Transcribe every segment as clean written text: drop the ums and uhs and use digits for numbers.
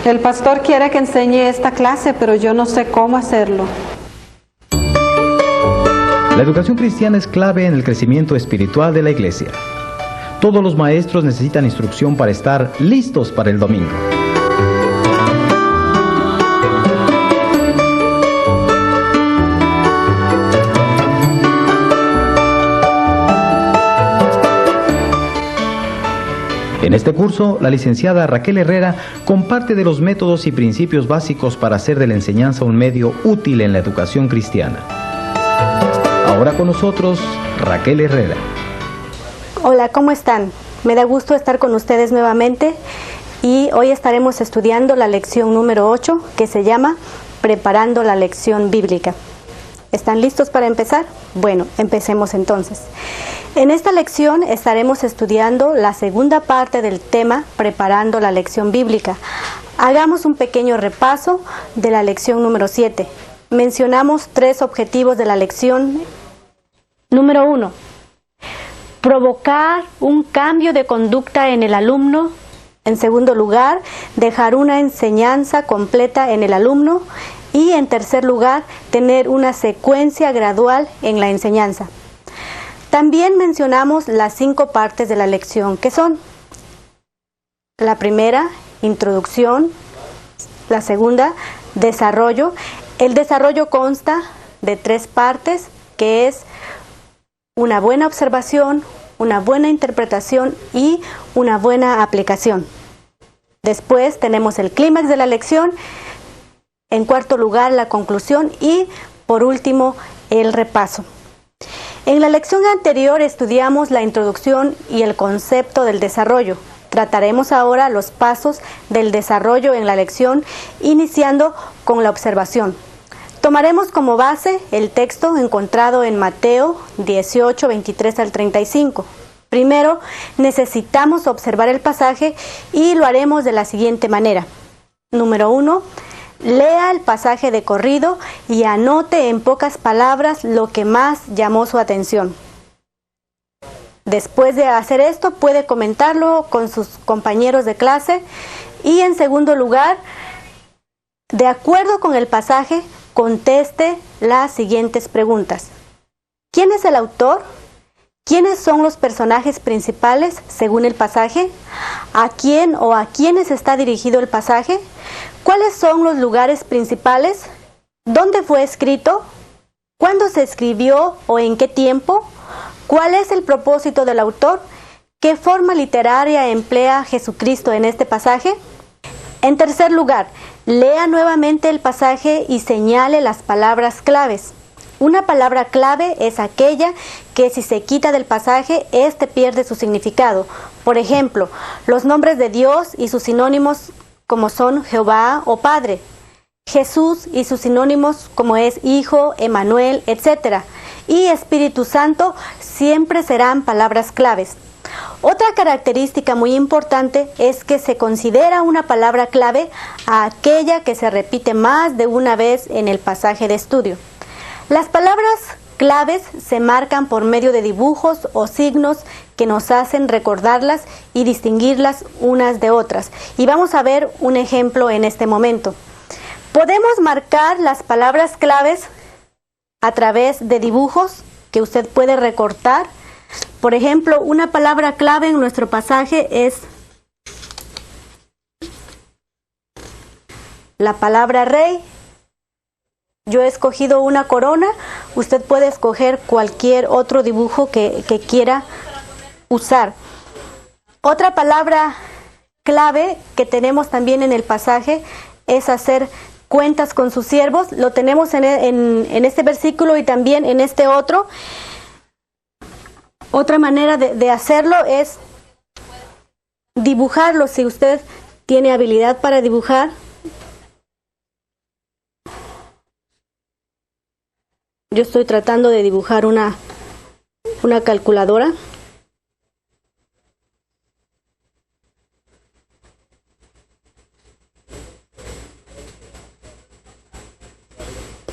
El pastor quiere que enseñe esta clase, pero yo no sé cómo hacerlo. La educación cristiana es clave en el crecimiento espiritual de la iglesia. Todos los maestros necesitan instrucción para estar listos para el domingo. En este curso, la licenciada Raquel Herrera comparte de los métodos y principios básicos para hacer de la enseñanza un medio útil en la educación cristiana. Ahora con nosotros, Raquel Herrera. Hola, ¿cómo están? Me da gusto estar con ustedes nuevamente y hoy estaremos estudiando la lección número 8 que se llama Preparando la lección bíblica. ¿Están listos para empezar? Bueno, empecemos entonces. En esta lección estaremos estudiando la segunda parte del tema Preparando la lección bíblica. Hagamos un pequeño repaso de la lección número 7. Mencionamos 3 objetivos de la lección. Número 1. Provocar un cambio de conducta en el alumno. En segundo lugar, dejar una enseñanza completa en el alumno. Y en tercer lugar, tener una secuencia gradual en la enseñanza. También mencionamos las 5 partes de la lección, que son: la primera, introducción; la segunda, desarrollo. El desarrollo consta de 3 partes, que es una buena observación, una buena interpretación y una buena aplicación. Después tenemos el clímax de la lección. En cuarto lugar, la conclusión y, por último, el repaso. En la lección anterior estudiamos la introducción y el concepto del desarrollo. Trataremos ahora los pasos del desarrollo en la lección, iniciando con la observación. Tomaremos como base el texto encontrado en Mateo 18, 23 al 35. Primero, necesitamos observar el pasaje y lo haremos de la siguiente manera. Número 1. Lea el pasaje de corrido y anote en pocas palabras lo que más llamó su atención. Después de hacer esto, puede comentarlo con sus compañeros de clase. Y en segundo lugar, de acuerdo con el pasaje, conteste las siguientes preguntas. ¿Quién es el autor? ¿Quiénes son los personajes principales según el pasaje? ¿A quién o a quiénes está dirigido el pasaje? ¿Cuáles son los lugares principales? ¿Dónde fue escrito? ¿Cuándo se escribió o en qué tiempo? ¿Cuál es el propósito del autor? ¿Qué forma literaria emplea Jesucristo en este pasaje? En tercer lugar, lea nuevamente el pasaje y señale las palabras claves. Una palabra clave es aquella que si se quita del pasaje, éste pierde su significado. Por ejemplo, los nombres de Dios y sus sinónimos como son Jehová o Padre, Jesús y sus sinónimos como es Hijo, Emmanuel, etc. Y Espíritu Santo siempre serán palabras claves. Otra característica muy importante es que se considera una palabra clave a aquella que se repite más de una vez en el pasaje de estudio. Las palabras claves se marcan por medio de dibujos o signos que nos hacen recordarlas y distinguirlas unas de otras. Y vamos a ver un ejemplo en este momento. Podemos marcar las palabras claves a través de dibujos que usted puede recortar. Por ejemplo, una palabra clave en nuestro pasaje es la palabra rey. Yo he escogido una corona, usted puede escoger cualquier otro dibujo que quiera usar. Otra palabra clave que tenemos también en el pasaje es hacer cuentas con sus siervos. Lo tenemos en este versículo y también en este otro. Otra manera de hacerlo es dibujarlo, si usted tiene habilidad para dibujar. Yo estoy tratando de dibujar una calculadora.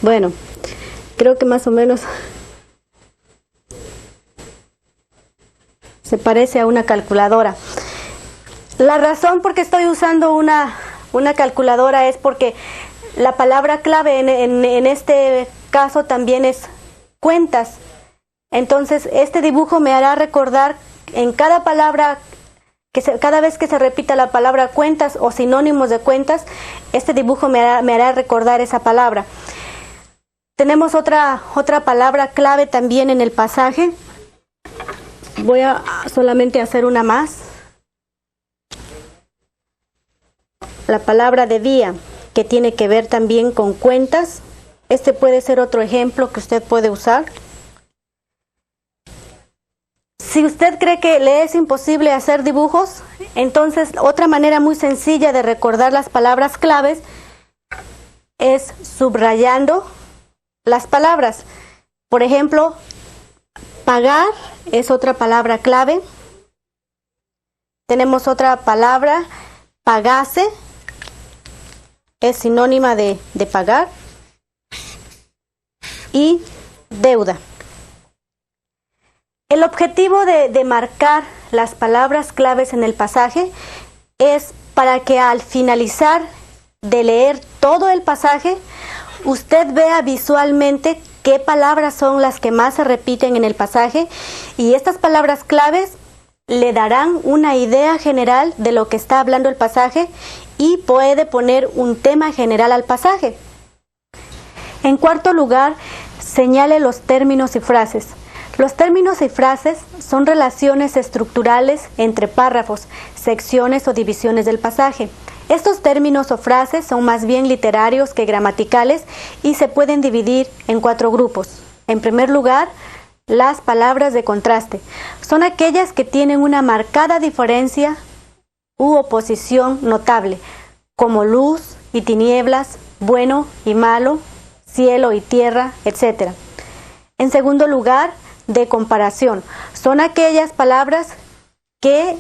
Bueno, creo que más o menos se parece a una calculadora. La razón por qué estoy usando una Una calculadora es porque la palabra clave en este caso también es cuentas. Entonces, este dibujo me hará recordar en cada palabra, cada vez que se repita la palabra cuentas o sinónimos de cuentas, este dibujo me hará recordar esa palabra. Tenemos otra palabra clave también en el pasaje. Voy a solamente hacer una más. La palabra debía, que tiene que ver también con cuentas. Este puede ser otro ejemplo que usted puede usar. Si usted cree que le es imposible hacer dibujos, entonces otra manera muy sencilla de recordar las palabras claves es subrayando las palabras. Por ejemplo, pagar es otra palabra clave. Tenemos otra palabra, pagase, es sinónima de pagar. Y deuda. El objetivo de marcar las palabras claves en el pasaje es para que al finalizar de leer todo el pasaje, usted vea visualmente qué palabras son las que más se repiten en el pasaje, y estas palabras claves le darán una idea general de lo que está hablando el pasaje y puede poner un tema general al pasaje. En cuarto lugar, señale los términos y frases. Los términos y frases son relaciones estructurales entre párrafos, secciones o divisiones del pasaje. Estos términos o frases son más bien literarios que gramaticales y se pueden dividir en 4 grupos. En primer lugar, las palabras de contraste. Son aquellas que tienen una marcada diferencia u oposición notable, como luz y tinieblas, bueno y malo, cielo y tierra, etc. En segundo lugar, de comparación. Son aquellas palabras que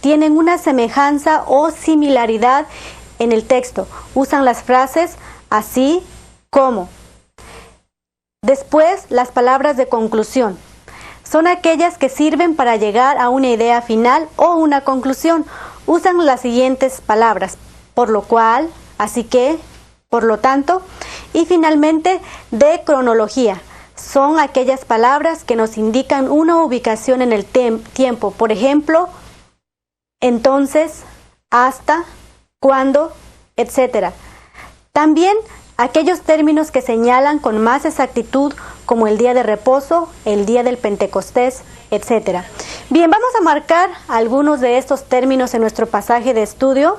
tienen una semejanza o similaridad en el texto. Usan las frases así como. Después, las palabras de conclusión. Son aquellas que sirven para llegar a una idea final o una conclusión. Usan las siguientes palabras: por lo cual, así que, por lo tanto, y finalmente, de cronología. Son aquellas palabras que nos indican una ubicación en el tiempo. Por ejemplo, entonces, hasta, cuándo, etc. También aquellos términos que señalan con más exactitud, como el día de reposo, el día del Pentecostés, etc. Bien, vamos a marcar algunos de estos términos en nuestro pasaje de estudio.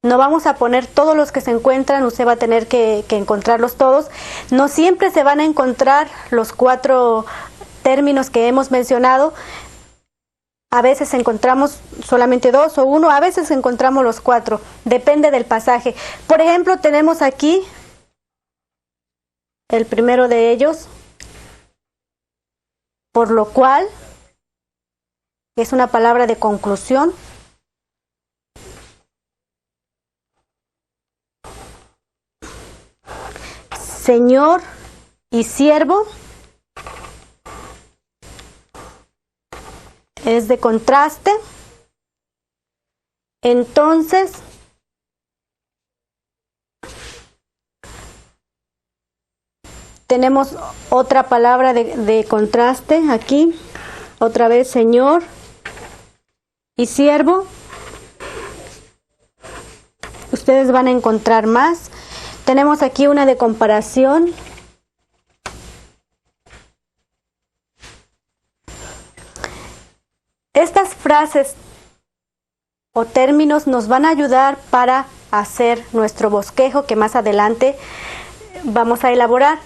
No vamos a poner todos los que se encuentran, usted va a tener que encontrarlos todos. No siempre se van a encontrar los 4 términos que hemos mencionado. A veces encontramos solamente 2 o 1, a veces encontramos los 4. Depende del pasaje. Por ejemplo, tenemos aquí el primero de ellos, por lo cual, es una palabra de conclusión. Señor y siervo es de contraste. Entonces, tenemos otra palabra de contraste aquí. Otra vez, Señor y siervo. Ustedes van a encontrar más. Tenemos aquí una de comparación. Estas frases o términos nos van a ayudar para hacer nuestro bosquejo que más adelante vamos a elaborar.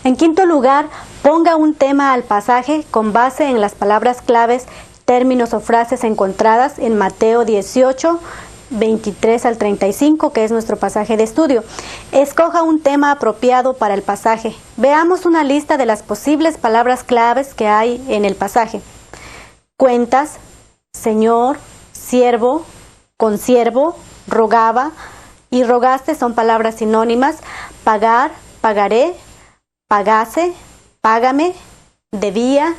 En quinto lugar, ponga un tema al pasaje con base en las palabras claves, términos o frases encontradas en Mateo 18, 23 al 35, que es nuestro pasaje de estudio. Escoja un tema apropiado para el pasaje. Veamos una lista de las posibles palabras claves que hay en el pasaje. Cuentas, señor, siervo, consiervo, rogaba y rogaste son palabras sinónimas. Pagar, pagaré, pagase, págame, debía,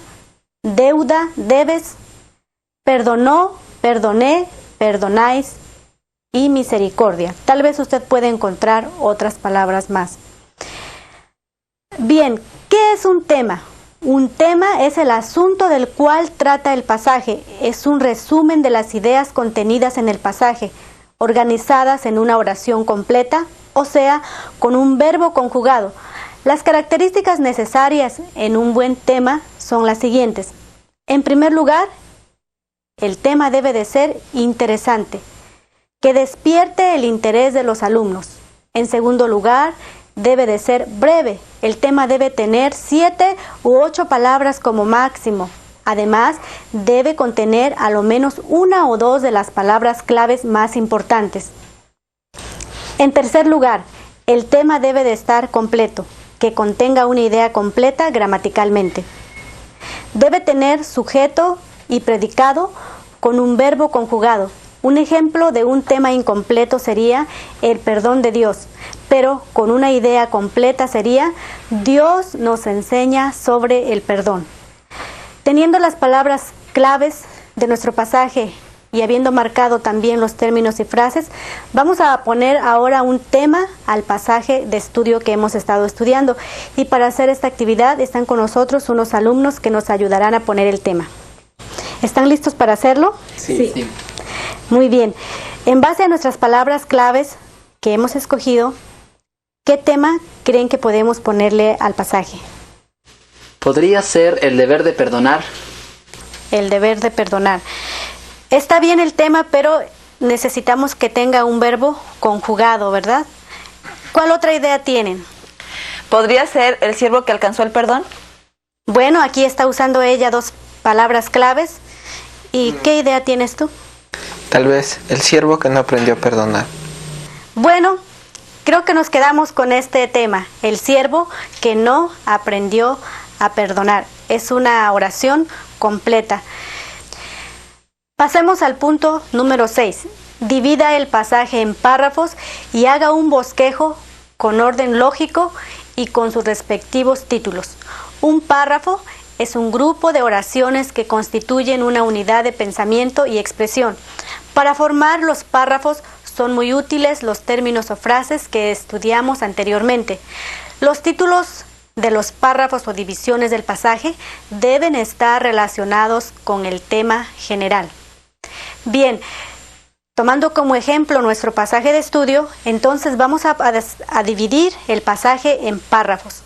deuda, debes, perdonó, perdoné, perdonáis, y misericordia. Tal vez usted puede encontrar otras palabras más. Bien, ¿qué es un tema? Un tema es el asunto del cual trata el pasaje. Es un resumen de las ideas contenidas en el pasaje, organizadas en una oración completa, o sea, con un verbo conjugado. Las características necesarias en un buen tema son las siguientes. En primer lugar, el tema debe de ser interesante, que despierte el interés de los alumnos. En segundo lugar, debe de ser breve. El tema debe tener 7 u 8 palabras como máximo. Además, debe contener a lo menos 1 o 2 de las palabras claves más importantes. En tercer lugar, el tema debe de estar completo, que contenga una idea completa gramaticalmente. Debe tener sujeto y predicado con un verbo conjugado. Un ejemplo de un tema incompleto sería el perdón de Dios, pero con una idea completa sería Dios nos enseña sobre el perdón. Teniendo las palabras claves de nuestro pasaje y habiendo marcado también los términos y frases, vamos a poner ahora un tema al pasaje de estudio que hemos estado estudiando. Y para hacer esta actividad están con nosotros unos alumnos que nos ayudarán a poner el tema. ¿Están listos para hacerlo? Sí. Muy bien. En base a nuestras palabras claves que hemos escogido, ¿qué tema creen que podemos ponerle al pasaje? Podría ser el deber de perdonar. El deber de perdonar. Está bien el tema, pero necesitamos que tenga un verbo conjugado, ¿verdad? ¿Cuál otra idea tienen? ¿Podría ser el siervo que alcanzó el perdón? Bueno, aquí está usando ella 2 palabras claves. ¿Y qué idea tienes tú? Tal vez el siervo que no aprendió a perdonar. Bueno, creo que nos quedamos con este tema, el siervo que no aprendió a perdonar. Es una oración completa. Pasemos al punto número 6. Divida el pasaje en párrafos y haga un bosquejo con orden lógico y con sus respectivos títulos. Un párrafo es un grupo de oraciones que constituyen una unidad de pensamiento y expresión. Para formar los párrafos son muy útiles los términos o frases que estudiamos anteriormente. Los títulos de los párrafos o divisiones del pasaje deben estar relacionados con el tema general. Bien, tomando como ejemplo nuestro pasaje de estudio, entonces vamos a dividir el pasaje en párrafos.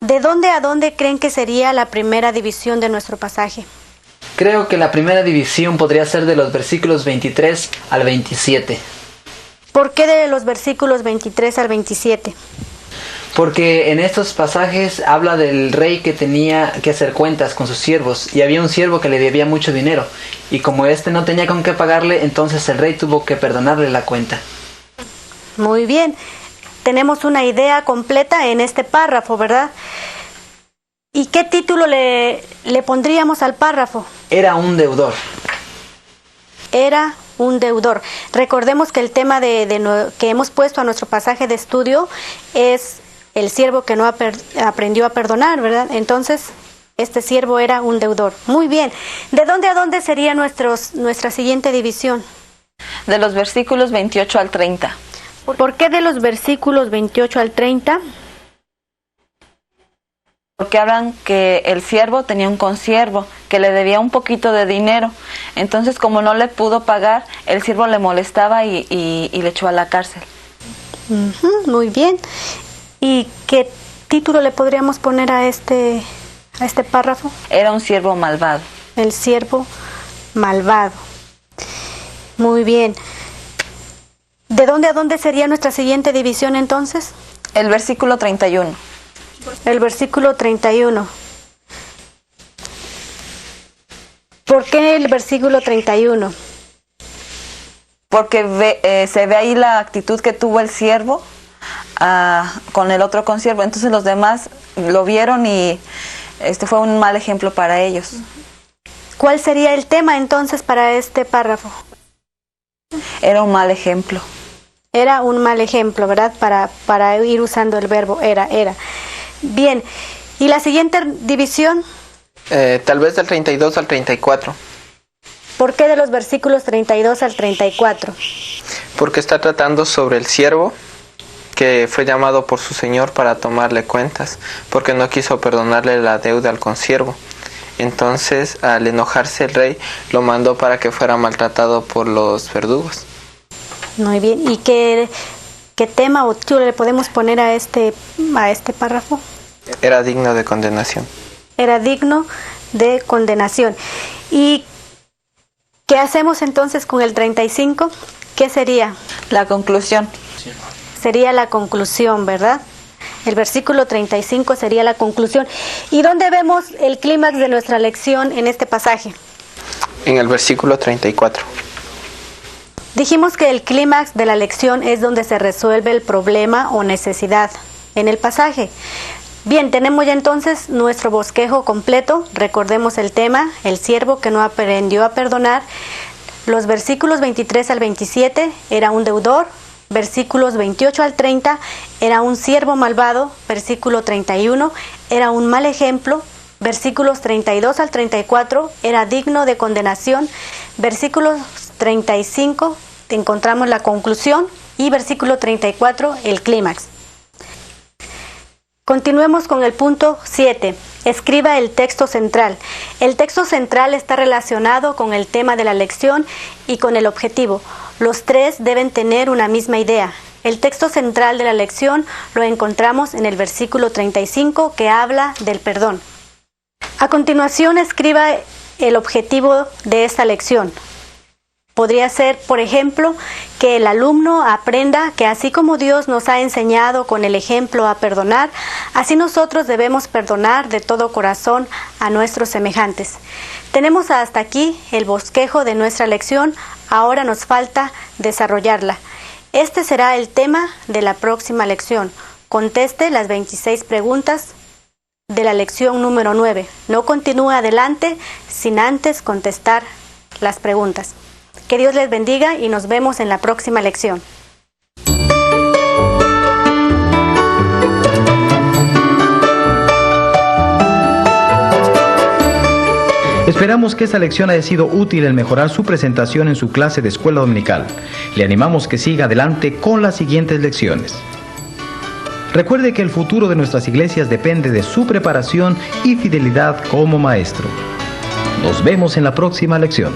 ¿De dónde a dónde creen que sería la primera división de nuestro pasaje? Creo que la primera división podría ser de los versículos 23 al 27. ¿Por qué de los versículos 23 al 27? Porque en estos pasajes habla del rey que tenía que hacer cuentas con sus siervos y había un siervo que le debía mucho dinero y como éste no tenía con qué pagarle, entonces el rey tuvo que perdonarle la cuenta. Muy bien, tenemos una idea completa en este párrafo, ¿verdad? ¿Y qué título le pondríamos al párrafo? Era un deudor. Era un deudor. Recordemos que el tema que hemos puesto a nuestro pasaje de estudio es el siervo que no aprendió a perdonar, ¿verdad? Entonces, este siervo era un deudor. Muy bien. ¿De dónde a dónde sería nuestra siguiente división? De los versículos 28 al 30. ¿Por qué de los versículos 28 al 30? Porque hablan que el siervo tenía un consiervo que le debía un poquito de dinero. Entonces, como no le pudo pagar, el siervo le molestaba y le echó a la cárcel. Muy bien. ¿Y qué título le podríamos poner a este párrafo? Era un siervo malvado. El siervo malvado. Muy bien. ¿De dónde a dónde sería nuestra siguiente división entonces? El versículo 31. El versículo 31. ¿Por qué el versículo 31? Porque se ve ahí la actitud que tuvo el siervo con el otro consiervo. Entonces los demás lo vieron y fue un mal ejemplo para ellos. ¿Cuál sería el tema entonces para este párrafo? Era un mal ejemplo. Era un mal ejemplo, ¿verdad? Para ir usando el verbo era. Bien. ¿Y la siguiente división? Tal vez del 32 al 34. ¿Por qué de los versículos 32 al 34? Porque está tratando sobre el siervo que fue llamado por su señor para tomarle cuentas, porque no quiso perdonarle la deuda al consiervo. Entonces, al enojarse el rey, lo mandó para que fuera maltratado por los verdugos. Muy bien. ¿Y qué tema o título le podemos poner a este párrafo? Era digno de condenación. Era digno de condenación. ¿Y qué hacemos entonces con el 35? ¿Qué sería? La conclusión. Sería la conclusión, ¿verdad? El versículo 35 sería la conclusión. ¿Y dónde vemos el clímax de nuestra lección en este pasaje? En el versículo 34. Dijimos que el clímax de la lección es donde se resuelve el problema o necesidad en el pasaje. Bien, tenemos ya entonces nuestro bosquejo completo. Recordemos el tema, el siervo que no aprendió a perdonar. Los versículos 23 al 27 era un deudor. Versículos 28 al 30 era un siervo malvado. Versículo 31 era un mal ejemplo. Versículos 32 al 34 era digno de condenación. Versículos 35 encontramos la conclusión y versículo 34 el clímax. Continuemos con el punto 7. Escriba el texto central. El texto central está relacionado con el tema de la lección y con el objetivo. Los tres deben tener una misma idea. El texto central de la lección lo encontramos en el versículo 35 que habla del perdón. A continuación, escriba el objetivo de esta lección. Podría ser, por ejemplo, que el alumno aprenda que así como Dios nos ha enseñado con el ejemplo a perdonar, así nosotros debemos perdonar de todo corazón a nuestros semejantes. Tenemos hasta aquí el bosquejo de nuestra lección, ahora nos falta desarrollarla. Este será el tema de la próxima lección. Conteste las 26 preguntas de la lección número 9. No continúe adelante sin antes contestar las preguntas. Que Dios les bendiga y nos vemos en la próxima lección. Esperamos que esta lección haya sido útil en mejorar su presentación en su clase de escuela dominical. Le animamos que siga adelante con las siguientes lecciones. Recuerde que el futuro de nuestras iglesias depende de su preparación y fidelidad como maestro. Nos vemos en la próxima lección.